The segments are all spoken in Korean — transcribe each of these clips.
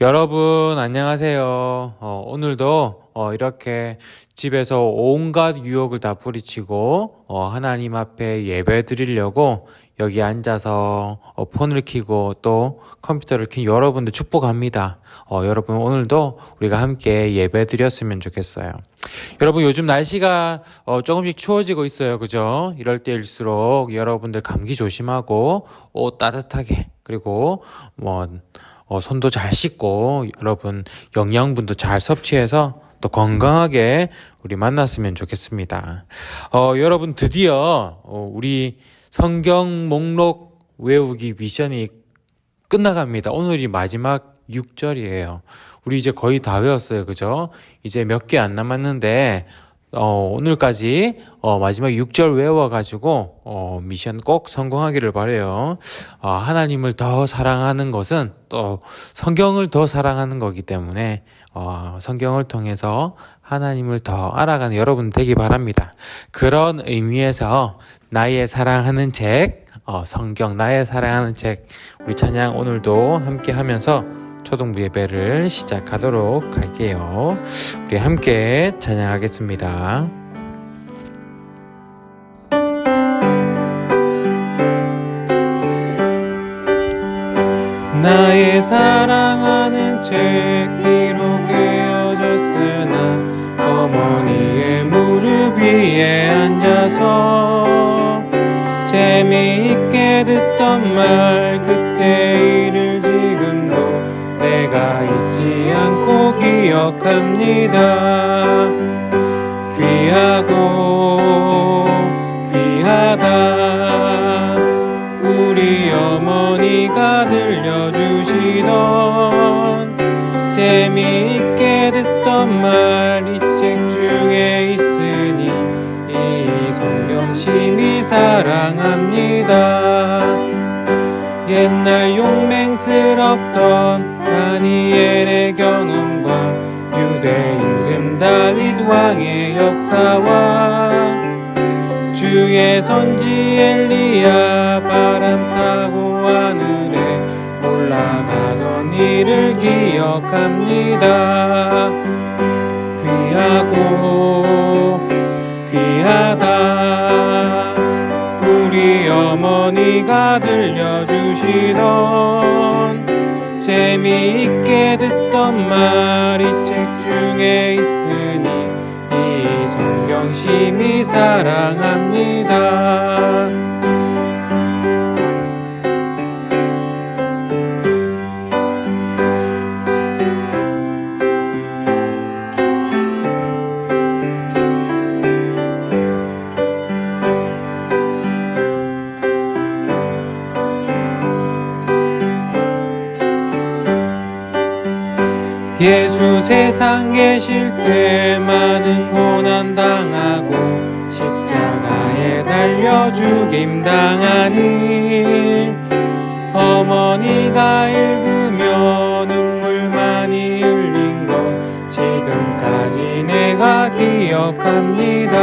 여러분 안녕하세요. 오늘도 이렇게 집에서 온갖 유혹을 다 뿌리치고 하나님 앞에 예배 드리려고 여기 앉아서 폰을 켜고 또 컴퓨터를 킨 여러분들 축복합니다. 여러분 오늘도 우리가 함께 예배 드렸으면 좋겠어요. 여러분 요즘 날씨가 조금씩 추워지고 있어요. 그죠? 이럴 때일수록 여러분들 감기 조심하고 옷 따뜻하게 그리고 손도 잘 씻고 여러분 영양분도 잘 섭취해서 또 건강하게 우리 만났으면 좋겠습니다. 여러분 드디어 우리 성경 목록 외우기 미션이 끝나갑니다. 오늘이 마지막 6절이에요. 우리 이제 거의 다 외웠어요. 그죠? 이제 몇 개 안 남았는데 오늘까지 마지막 6절 외워가지고 미션 꼭 성공하기를 바라요. 하나님을 더 사랑하는 것은 또 성경을 더 사랑하는 거기 때문에 성경을 통해서 하나님을 더 알아가는 여러분 되기 바랍니다. 그런 의미에서 나의 사랑하는 책, 성경 나의 사랑하는 책 우리 찬양 오늘도 함께 하면서 초등부 예배를 시작하도록 할게요. 우리 함께 찬양하겠습니다. 나의 사랑하는 책 비록 헤어졌으나 어머니의 무릎 위에 앉아서 재미있게 듣던 말 그때 일을 지금도 내가 잊지 않고 기억합니다. 귀하고 귀하다 우리 어머니가 들려주시던 재미있게 듣던 말 이 책 중에 있으니 이 성경 심히 사랑합니다. 옛날 용맹스럽던 다니엘의 경험과 유대 임금 다윗 왕의 역사와 주의 선지 엘리야 바람 타고 하늘에 올라가던 일을 기억합니다. 귀하고 귀하다 우리 어머니가 들려주시던 재미있게 듣던 말 이 책 중에 있으니 이 성경 심히 사랑합니다. 예수 세상 계실 때 많은 고난 당하고 십자가에 달려 죽임 당한 일 어머니가 읽으며 눈물 많이 흘린 것 지금까지 내가 기억합니다.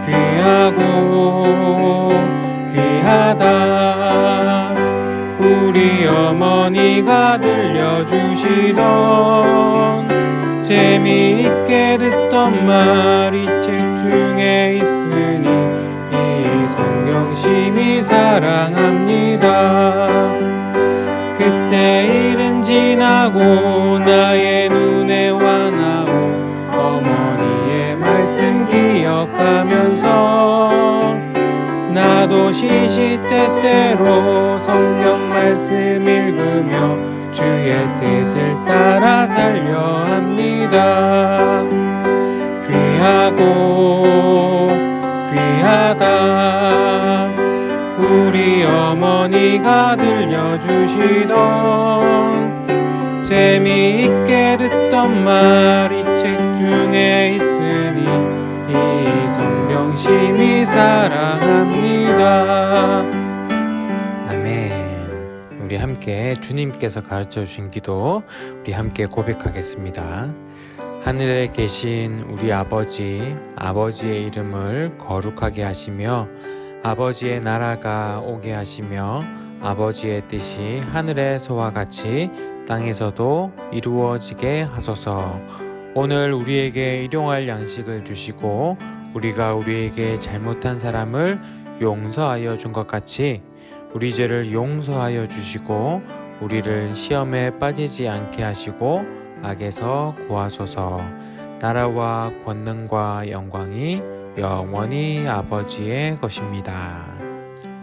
귀하고 귀하다 우리 어머니가 들려주시던 재미있게 듣던 말 이 책 중에 있으니 이 성경 심히 사랑합니다. 그때 일은 지나고 나의 눈에 와나오 어머니의 말씀 기억하면서 나도 시시때때로 성경 말씀 읽으며 주의 뜻을 따라 살려 합니다. 귀하고 귀하다 우리 어머니가 들려주시던 재미있게 듣던 말 이 책 중에 있으니 이 성경 심히 사랑합니다. 아멘. 우리 함께 주님께서 가르쳐 주신 기도 우리 함께 고백하겠습니다. 하늘에 계신 우리 아버지, 아버지의 이름을 거룩하게 하시며 아버지의 나라가 오게 하시며 아버지의 뜻이 하늘에서와 같이 땅에서도 이루어지게 하소서. 오늘 우리에게 일용할 양식을 주시고 우리가 우리에게 잘못한 사람을 용서하여 준 것 같이 우리 죄를 용서하여 주시고 우리를 시험에 빠지지 않게 하시고 악에서 구하소서. 나라와 권능과 영광이 영원히 아버지의 것입니다.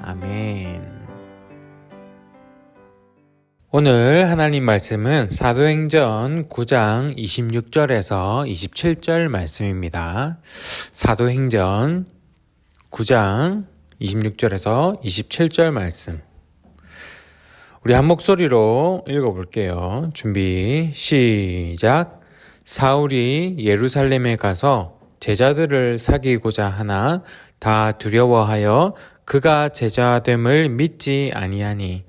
아멘. 오늘 하나님 말씀은 사도행전 9장 26절에서 27절 말씀입니다. 사도행전 9장 26절에서 27절 말씀. 우리 한 목소리로 읽어볼게요. 준비, 시작. 사울이 예루살렘에 가서 제자들을 사귀고자 하나 다 두려워하여 그가 제자됨을 믿지 아니하니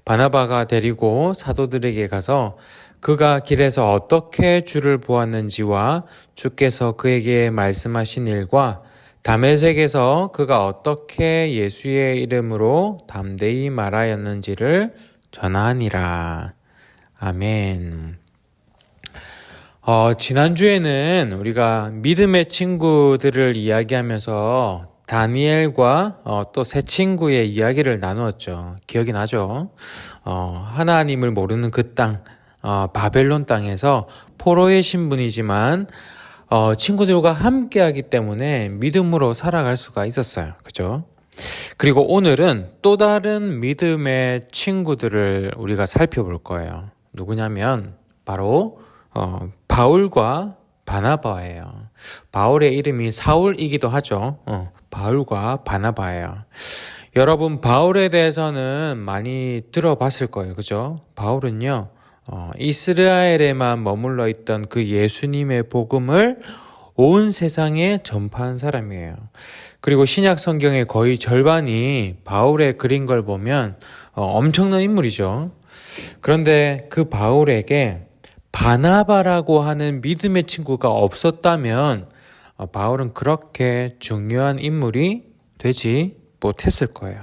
바나바가 데리고 사도들에게 가서 그가 길에서 어떻게 주를 보았는지와 주께서 그에게 말씀하신 일과 다메섹에서 그가 어떻게 예수의 이름으로 담대히 말하였는지를 전하니라. 아멘. 지난주에는 우리가 믿음의 친구들을 이야기하면서 다니엘과 또 세 친구의 이야기를 나누었죠. 기억이 나죠? 하나님을 모르는 그 땅, 바벨론 땅에서 포로의 신분이지만 친구들과 함께하기 때문에 믿음으로 살아갈 수가 있었어요. 그죠? 그리고 오늘은 또 다른 믿음의 친구들을 우리가 살펴볼 거예요. 누구냐면 바로 바울과 바나바예요. 바울의 이름이 사울이기도 하죠. 바울과 바나바예요. 여러분, 바울에 대해서는 많이 들어봤을 거예요. 그죠? 바울은요, 이스라엘에만 머물러 있던 그 예수님의 복음을 온 세상에 전파한 사람이에요. 그리고 신약 성경의 거의 절반이 바울의 글인 걸 보면 엄청난 인물이죠. 그런데 그 바울에게 바나바라고 하는 믿음의 친구가 없었다면 바울은 그렇게 중요한 인물이 되지 못했을 거예요.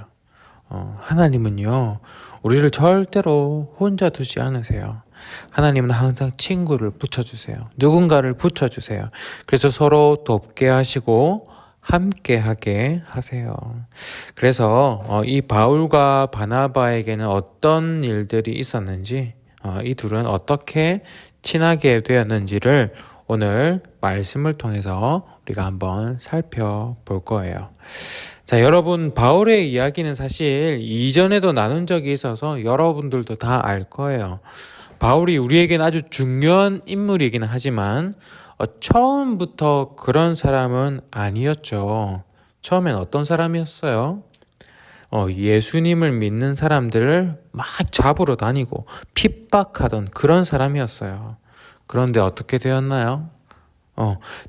하나님은요, 우리를 절대로 혼자 두지 않으세요. 하나님은 항상 친구를 붙여주세요. 누군가를 붙여주세요. 그래서 서로 돕게 하시고 함께하게 하세요. 그래서 이 바울과 바나바에게는 어떤 일들이 있었는지, 이 둘은 어떻게 친하게 되었는지를 오늘 말씀을 통해서 우리가 한번 살펴볼 거예요. 자, 여러분, 바울의 이야기는 사실 이전에도 나눈 적이 있어서 여러분들도 다 알 거예요. 바울이 우리에게는 아주 중요한 인물이긴 하지만 처음부터 그런 사람은 아니었죠. 처음엔 어떤 사람이었어요? 예수님을 믿는 사람들을 막 잡으러 다니고 핍박하던 그런 사람이었어요. 그런데 어떻게 되었나요?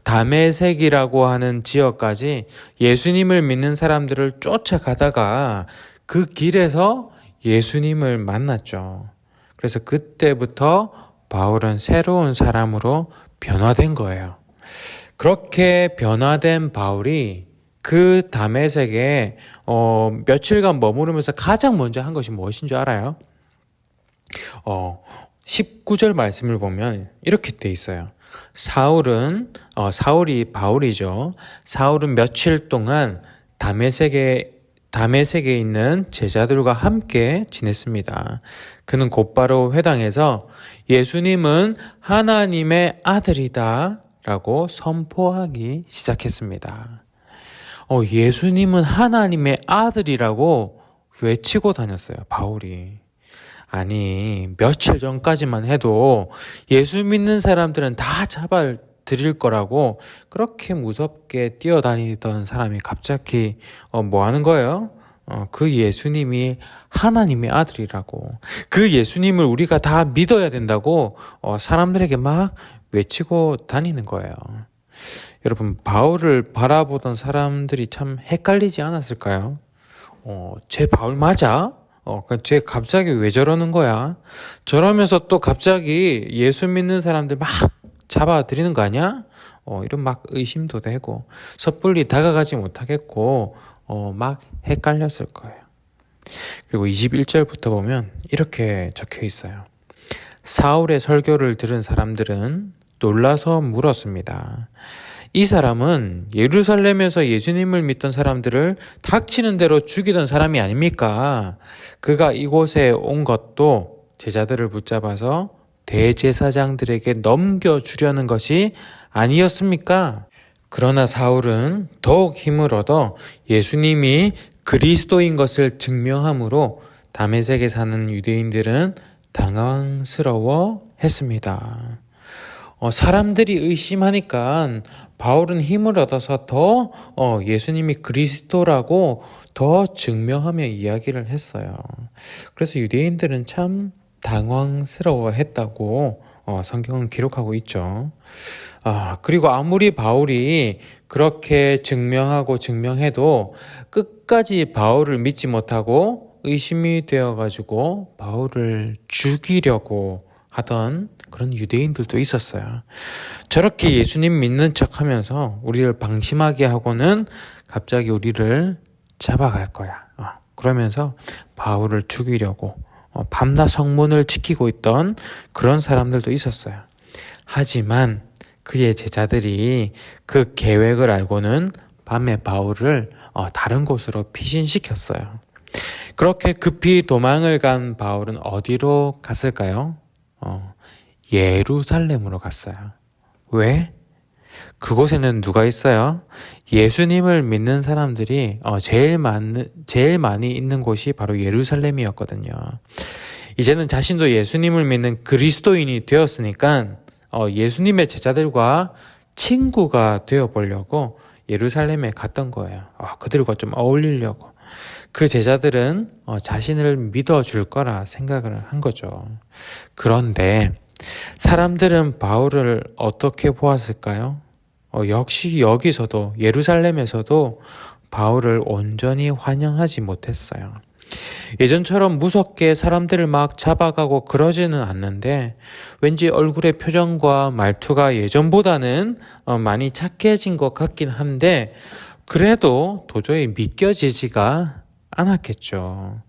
다메섹이라고 하는 지역까지 예수님을 믿는 사람들을 쫓아가다가 그 길에서 예수님을 만났죠. 그래서 그때부터 바울은 새로운 사람으로 변화된 거예요. 그렇게 변화된 바울이 그 다메섹에 며칠간 머무르면서 가장 먼저 한 것이 무엇인 줄 알아요? 19절 말씀을 보면 이렇게 돼 있어요. 사울이 바울이죠. 사울은 며칠 동안 다메섹에 있는 제자들과 함께 지냈습니다. 그는 곧바로 회당에서 예수님은 하나님의 아들이다 라고 선포하기 시작했습니다. 예수님은 하나님의 아들이라고 외치고 다녔어요, 바울이. 아니, 며칠 전까지만 해도 예수 믿는 사람들은 다 잡아들일 거라고 그렇게 무섭게 뛰어다니던 사람이 갑자기 뭐 하는 거예요? 그 예수님이 하나님의 아들이라고, 그 예수님을 우리가 다 믿어야 된다고 사람들에게 막 외치고 다니는 거예요. 여러분, 바울을 바라보던 사람들이 참 헷갈리지 않았을까요? 쟤 바울 맞아? 쟤 갑자기 왜 저러는 거야? 저러면서 또 갑자기 예수 믿는 사람들 막 잡아들이는 거 아니야? 이런 막 의심도 되고 섣불리 다가가지 못하겠고 막 헷갈렸을 거예요. 그리고 21절부터 보면 이렇게 적혀 있어요. 사울의 설교를 들은 사람들은 놀라서 물었습니다. 이 사람은 예루살렘에서 예수님을 믿던 사람들을 닥치는 대로 죽이던 사람이 아닙니까? 그가 이곳에 온 것도 제자들을 붙잡아서 대제사장들에게 넘겨주려는 것이 아니었습니까? 그러나 사울은 더욱 힘을 얻어 예수님이 그리스도인 것을 증명함으로 다메섹에 사는 유대인들은 당황스러워 했습니다. 사람들이 의심하니까 바울은 힘을 얻어서 더 예수님이 그리스도라고 더 증명하며 이야기를 했어요. 그래서 유대인들은 참 당황스러워 했다고 성경은 기록하고 있죠. 그리고 아무리 바울이 그렇게 증명하고 증명해도 끝까지 바울을 믿지 못하고 의심이 되어가지고 바울을 죽이려고 하던 그런 유대인들도 있었어요. 저렇게 예수님 믿는 척 하면서 우리를 방심하게 하고는 갑자기 우리를 잡아갈 거야. 그러면서 바울을 죽이려고 밤낮 성문을 지키고 있던 그런 사람들도 있었어요. 하지만 그의 제자들이 그 계획을 알고는 밤에 바울을 다른 곳으로 피신시켰어요. 그렇게 급히 도망을 간 바울은 어디로 갔을까요? 예루살렘으로 갔어요. 왜? 그곳에는 누가 있어요? 예수님을 믿는 사람들이 제일 많이 있는 곳이 바로 예루살렘이었거든요. 이제는 자신도 예수님을 믿는 그리스도인이 되었으니까 예수님의 제자들과 친구가 되어보려고 예루살렘에 갔던 거예요. 그들과 좀 어울리려고. 그 제자들은 자신을 믿어줄 거라 생각을 한 거죠. 그런데 사람들은 바울을 어떻게 보았을까요? 역시 여기서도 예루살렘에서도 바울을 온전히 환영하지 못했어요. 예전처럼 무섭게 사람들을 막 잡아가고 그러지는 않는데 왠지 얼굴의 표정과 말투가 예전보다는 많이 착해진 것 같긴 한데 그래도 도저히 믿겨지지가 않았겠죠.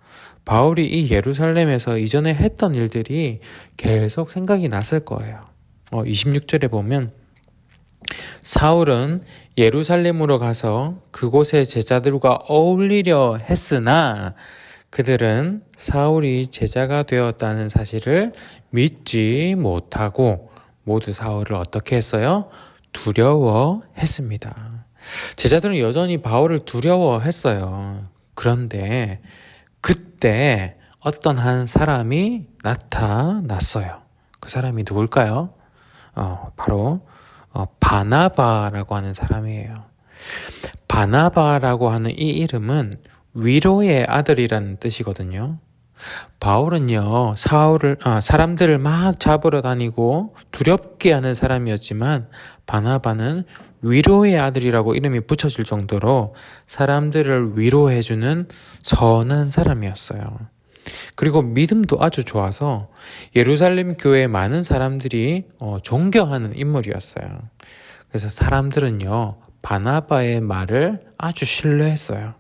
바울이 이 예루살렘에서 이전에 했던 일들이 계속 생각이 났을 거예요. 26절에 보면 사울은 예루살렘으로 가서 그곳의 제자들과 어울리려 했으나 그들은 사울이 제자가 되었다는 사실을 믿지 못하고 모두 사울을 어떻게 했어요? 두려워했습니다. 제자들은 여전히 바울을 두려워했어요. 그런데 그때 어떤 한 사람이 나타났어요. 그 사람이 누굴까요? 바로 바나바라고 하는 사람이에요. 바나바라고 하는 이 이름은 위로의 아들이라는 뜻이거든요. 바울은요, 사람들을 막 잡으러 다니고 두렵게 하는 사람이었지만 바나바는 위로의 아들이라고 이름이 붙여질 정도로 사람들을 위로해주는 선한 사람이었어요. 그리고 믿음도 아주 좋아서 예루살렘 교회에 많은 사람들이 존경하는 인물이었어요. 그래서 사람들은요, 바나바의 말을 아주 신뢰했어요.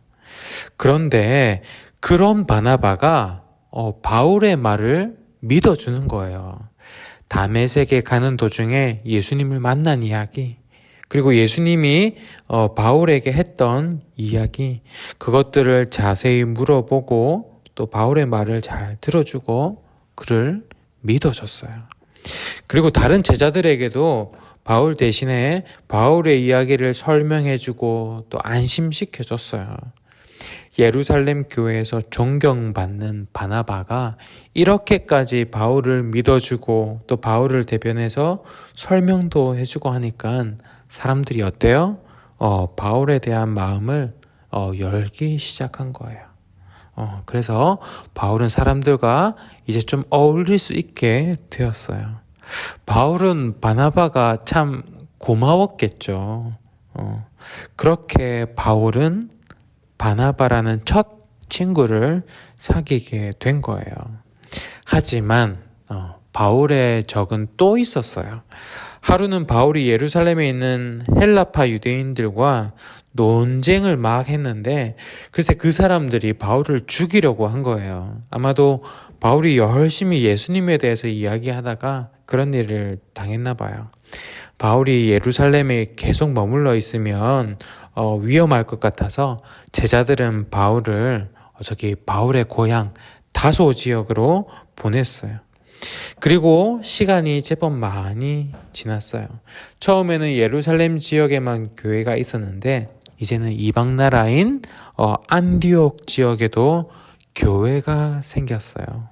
그런데 그런 바나바가 바울의 말을 믿어주는 거예요. 다메섹에 가는 도중에 예수님을 만난 이야기, 그리고 예수님이 바울에게 했던 이야기, 그것들을 자세히 물어보고 또 바울의 말을 잘 들어주고 그를 믿어줬어요. 그리고 다른 제자들에게도 바울 대신에 바울의 이야기를 설명해주고 또 안심시켜줬어요. 예루살렘 교회에서 존경받는 바나바가 이렇게까지 바울을 믿어주고 또 바울을 대변해서 설명도 해주고 하니까 사람들이 어때요? 바울에 대한 마음을 열기 시작한 거예요. 그래서 바울은 사람들과 이제 좀 어울릴 수 있게 되었어요. 바울은 바나바가 참 고마웠겠죠. 그렇게 바울은 바나바라는 첫 친구를 사귀게 된 거예요. 하지만 바울의 적은 또 있었어요. 하루는 바울이 예루살렘에 있는 헬라파 유대인들과 논쟁을 막 했는데 글쎄 그 사람들이 바울을 죽이려고 한 거예요. 아마도 바울이 열심히 예수님에 대해서 이야기하다가 그런 일을 당했나 봐요. 바울이 예루살렘에 계속 머물러 있으면 위험할 것 같아서 제자들은 바울을 바울의 고향 다소 지역으로 보냈어요. 그리고 시간이 제법 많이 지났어요. 처음에는 예루살렘 지역에만 교회가 있었는데 이제는 이방 나라인 안디옥 지역에도 교회가 생겼어요.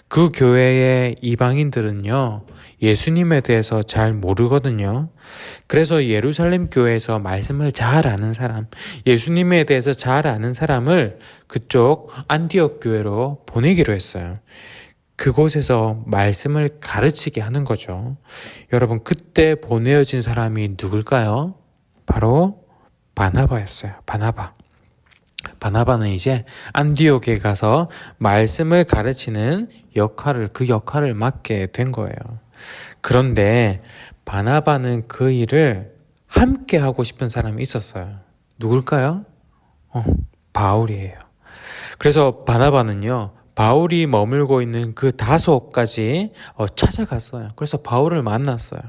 그 교회의 이방인들은요, 예수님에 대해서 잘 모르거든요. 그래서 예루살렘 교회에서 말씀을 잘 아는 사람, 예수님에 대해서 잘 아는 사람을 그쪽 안디옥 교회로 보내기로 했어요. 그곳에서 말씀을 가르치게 하는 거죠. 여러분, 그때 보내어진 사람이 누굴까요? 바로 바나바였어요. 바나바는 이제 안디옥에 가서 말씀을 가르치는 그 역할을 맡게 된 거예요. 그런데 바나바는 그 일을 함께 하고 싶은 사람이 있었어요. 누굴까요? 바울이에요. 그래서 바나바는요, 바울이 머물고 있는 그 다소까지 찾아갔어요. 그래서 바울을 만났어요.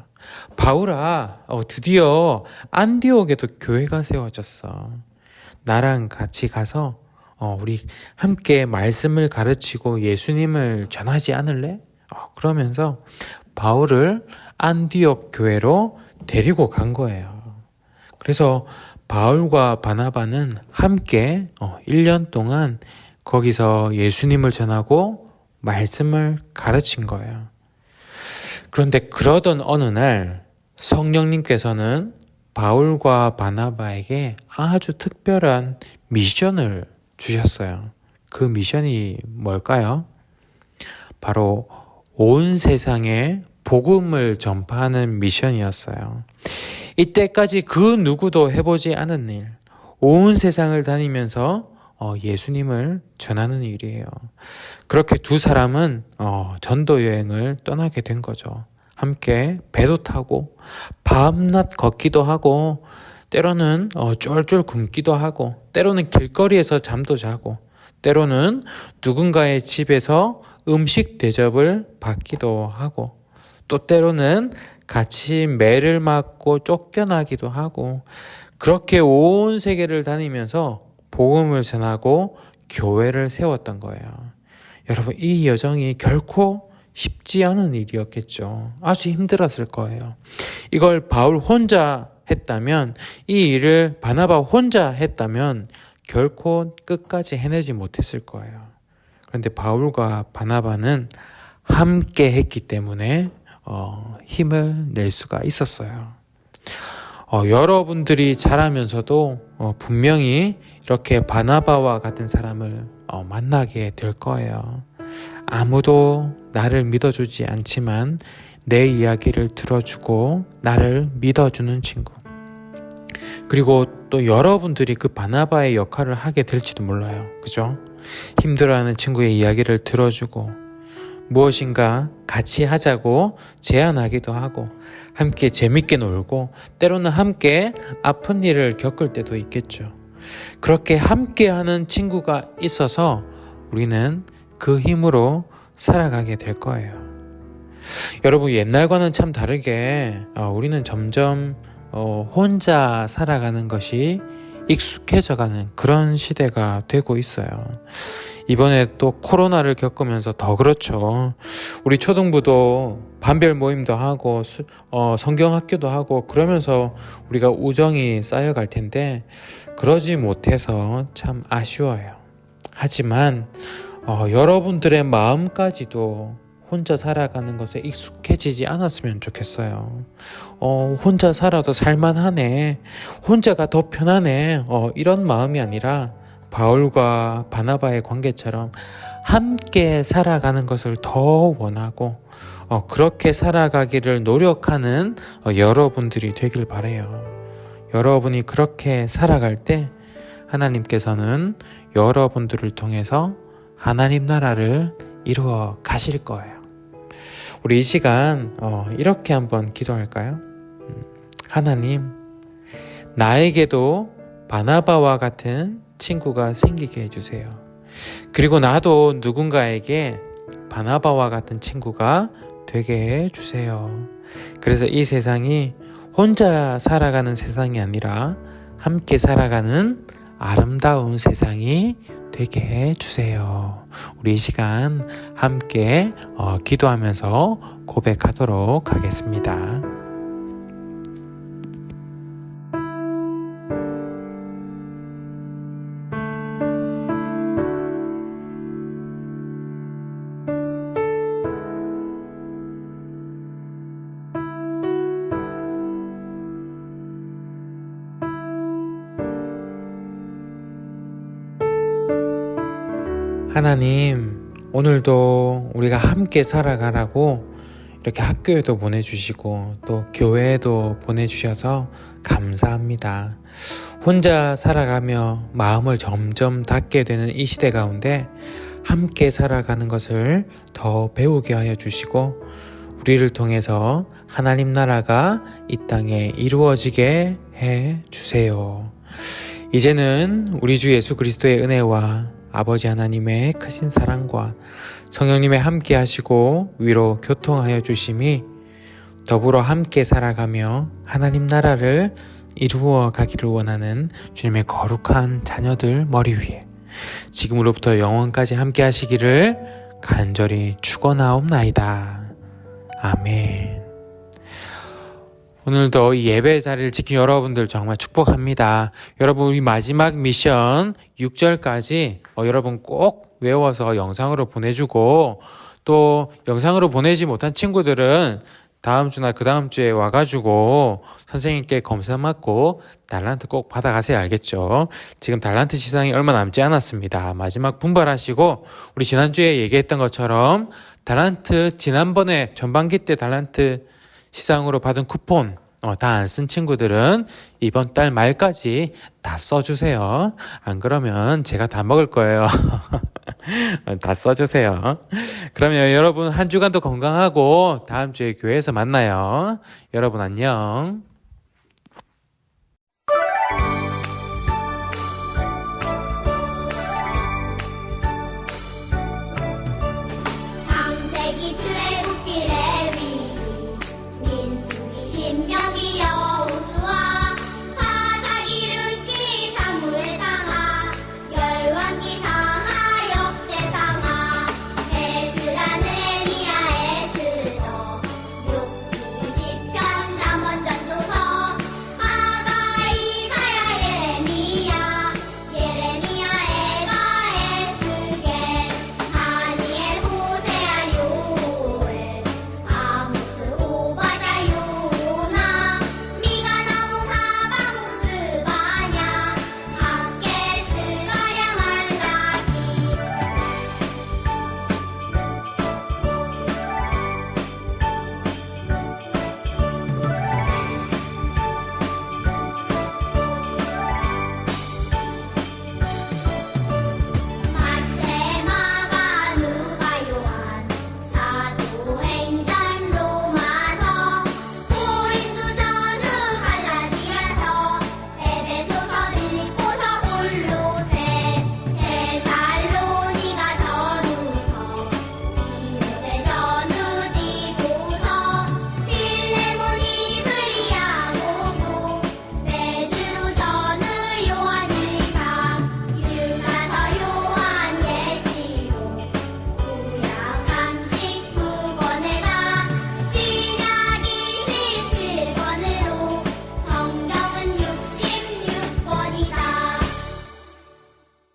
바울아, 드디어 안디옥에도 교회가 세워졌어. 나랑 같이 가서 우리 함께 말씀을 가르치고 예수님을 전하지 않을래? 그러면서 바울을 안디옥 교회로 데리고 간 거예요. 그래서 바울과 바나바는 함께 1년 동안 거기서 예수님을 전하고 말씀을 가르친 거예요. 그런데 그러던 어느 날 성령님께서는 바울과 바나바에게 아주 특별한 미션을 주셨어요. 그 미션이 뭘까요? 바로 온 세상에 복음을 전파하는 미션이었어요. 이때까지 그 누구도 해보지 않은 일, 온 세상을 다니면서 예수님을 전하는 일이에요. 그렇게 두 사람은 전도 여행을 떠나게 된 거죠. 함께 배도 타고 밤낮 걷기도 하고 때로는 쫄쫄 굶기도 하고 때로는 길거리에서 잠도 자고 때로는 누군가의 집에서 음식 대접을 받기도 하고 또 때로는 같이 매를 맞고 쫓겨나기도 하고 그렇게 온 세계를 다니면서 복음을 전하고 교회를 세웠던 거예요. 여러분, 이 여정이 결코 쉽지 않은 일이었겠죠. 아주 힘들었을 거예요. 이걸 바울 혼자 했다면, 이 일을 바나바 혼자 했다면 결코 끝까지 해내지 못했을 거예요. 그런데 바울과 바나바는 함께 했기 때문에 힘을 낼 수가 있었어요. 여러분들이 자라면서도 분명히 이렇게 바나바와 같은 사람을 만나게 될 거예요. 아무도 나를 믿어주지 않지만 내 이야기를 들어주고 나를 믿어주는 친구. 그리고 또 여러분들이 그 바나바의 역할을 하게 될지도 몰라요. 그죠? 힘들어하는 친구의 이야기를 들어주고 무엇인가 같이 하자고 제안하기도 하고 함께 재밌게 놀고 때로는 함께 아픈 일을 겪을 때도 있겠죠. 그렇게 함께하는 친구가 있어서 우리는 그 힘으로 살아가게 될 거예요. 여러분, 옛날과는 참 다르게 우리는 점점 혼자 살아가는 것이 익숙해져가는 그런 시대가 되고 있어요. 이번에 또 코로나를 겪으면서 더 그렇죠. 우리 초등부도 반별 모임도 하고 성경학교도 하고 그러면서 우리가 우정이 쌓여갈 텐데 그러지 못해서 참 아쉬워요. 하지만 여러분들의 마음까지도 혼자 살아가는 것에 익숙해지지 않았으면 좋겠어요. 혼자 살아도 살만하네. 혼자가 더 편하네. 이런 마음이 아니라 바울과 바나바의 관계처럼 함께 살아가는 것을 더 원하고 그렇게 살아가기를 노력하는 여러분들이 되길 바라요. 여러분이 그렇게 살아갈 때 하나님께서는 여러분들을 통해서 하나님 나라를 이루어 가실 거예요. 우리 이 시간 이렇게 한번 기도할까요? 하나님, 나에게도 바나바와 같은 친구가 생기게 해주세요. 그리고 나도 누군가에게 바나바와 같은 친구가 되게 해주세요. 그래서 이 세상이 혼자 살아가는 세상이 아니라 함께 살아가는 아름다운 세상이 되게 해주세요. 우리 이 시간 함께 기도하면서 고백하도록 하겠습니다. 하나님, 오늘도 우리가 함께 살아가라고 이렇게 학교에도 보내주시고 또 교회에도 보내주셔서 감사합니다. 혼자 살아가며 마음을 점점 닫게 되는 이 시대 가운데 함께 살아가는 것을 더 배우게 하여 주시고 우리를 통해서 하나님 나라가 이 땅에 이루어지게 해 주세요. 이제는 우리 주 예수 그리스도의 은혜와 아버지 하나님의 크신 사랑과 성령님의 함께 하시고 위로 교통하여 주심이 더불어 함께 살아가며 하나님 나라를 이루어 가기를 원하는 주님의 거룩한 자녀들 머리 위에 지금으로부터 영원까지 함께 하시기를 간절히 축원하옵나이다. 아멘. 오늘도 이 예배 자리를 지킨 여러분들 정말 축복합니다. 여러분 우리 마지막 미션 6절까지 여러분 꼭 외워서 영상으로 보내주고 또 영상으로 보내지 못한 친구들은 다음 주나 그 다음 주에 와가지고 선생님께 검사 받고 달란트 꼭 받아가세요. 알겠죠? 지금 달란트 시상이 얼마 남지 않았습니다. 마지막 분발하시고 우리 지난주에 얘기했던 것처럼 달란트 지난번에 전반기 때 달란트 시상으로 받은 쿠폰 다 안 쓴 친구들은 이번 달 말까지 다 써주세요. 안 그러면 제가 다 먹을 거예요. 다 써주세요. 그러면 여러분 한 주간도 건강하고 다음 주에 교회에서 만나요. 여러분 안녕.